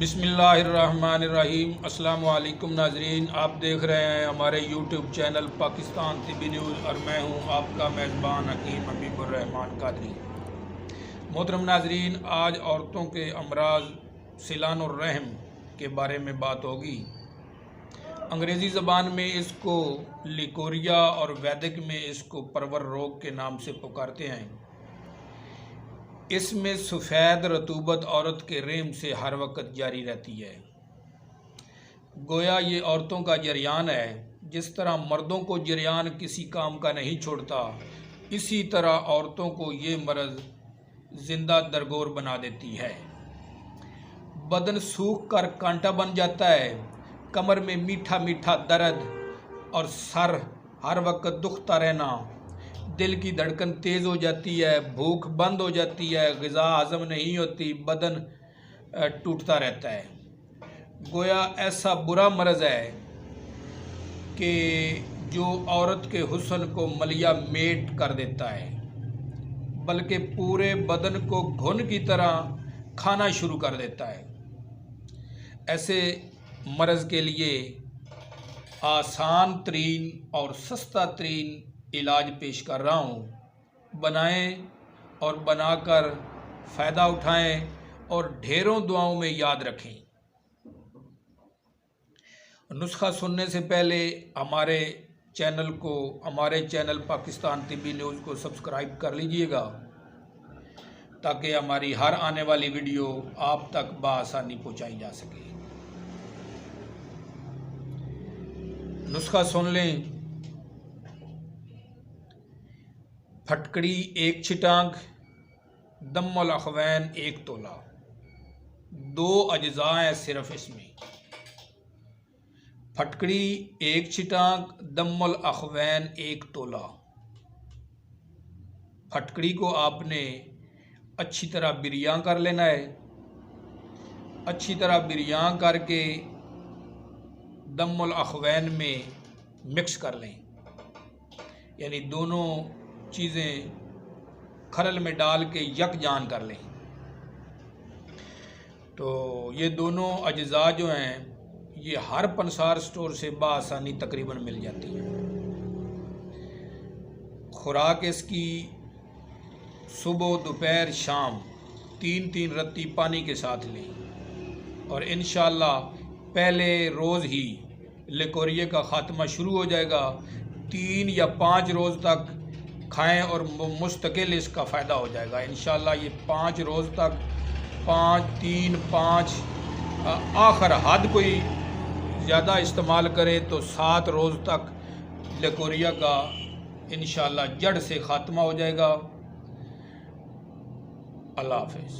बिस्मिल्लाहिर्रहमानिर्रहीम। अस्सलाम वालेकुम नाजरीन, आप देख रहे हैं हमारे यूट्यूब चैनल पाकिस्तान तिब्बी न्यूज़ और मैं हूं आपका मेज़बान हकीम हबीबुर्रहमान कादरी। मोहतरम नाजरीन, आज औरतों के अमराज सिलानुर रहम के बारे में बात होगी। अंग्रेज़ी ज़बान में इसको लिकोरिया और वैदिक में इसको परवर रोग के नाम से पुकारते हैं। इसमें सफ़ेद रतूबत औरत के रेम से हर वक्त जारी रहती है। गोया ये औरतों का जरियान है। जिस तरह मर्दों को जरियान किसी काम का नहीं छोड़ता, इसी तरह औरतों को ये मर्ज़ ज़िंदा दरगोर बना देती है। बदन सूख कर कांटा बन जाता है, कमर में मीठा मीठा दर्द और सर हर वक्त दुखता रहना, दिल की धड़कन तेज़ हो जाती है, भूख बंद हो जाती है, ग़िज़ा हज़म नहीं होती, बदन टूटता रहता है। गोया ऐसा बुरा मर्ज़ है कि जो औरत के हुस्न को मलिया मेट कर देता है, बल्कि पूरे बदन को घुन की तरह खाना शुरू कर देता है। ऐसे मर्ज़ के लिए आसान तरीन और सस्ता तरीन इलाज पेश कर रहा हूँ। बनाएं और बनाकर फ़ायदा उठाएं और ढेरों दुआओं में याद रखें। नुस्खा सुनने से पहले हमारे चैनल पाकिस्तान तिब्बी न्यूज़ को सब्सक्राइब कर लीजिएगा, ताकि हमारी हर आने वाली वीडियो आप तक बआसानी पहुँचाई जा सके। नुस्खा सुन लें। फटकड़ी 1 छिटांग, दम्मुल अखवैन 1 तोला। 2 अज्जा हैं सिर्फ इसमें। फटकड़ी 1 छिटांग, दम्मुल अखवैन 1 तोला। फटकड़ी को आपने अच्छी तरह बिरियां कर लेना है। अच्छी तरह बिरियां करके दम्मुल अखवैन में मिक्स कर लें, यानी दोनों चीज़ें खरल में डाल के यकजान कर लें। तो ये दोनों अज्जा जो हैं, ये हर पंसार स्टोर से बआसानी तकरीबन मिल जाती हैं। खुराक इसकी सुबह दोपहर शाम 3-3 रत्ती पानी के साथ लें और इंशाअल्लाह पहले रोज़ ही लिकोरिया का ख़ात्मा शुरू हो जाएगा। 3 या 5 रोज़ तक खाएं और मुस्तकिल इसका फ़ायदा हो जाएगा इंशाअल्लाह। ये 5 रोज़ तक 5 आखिर हद कोई ज़्यादा इस्तेमाल करे तो 7 रोज़ तक लिकोरिया का इंशाअल्लाह जड़ से ख़ात्मा हो जाएगा। अल्लाह हाफ़िज़।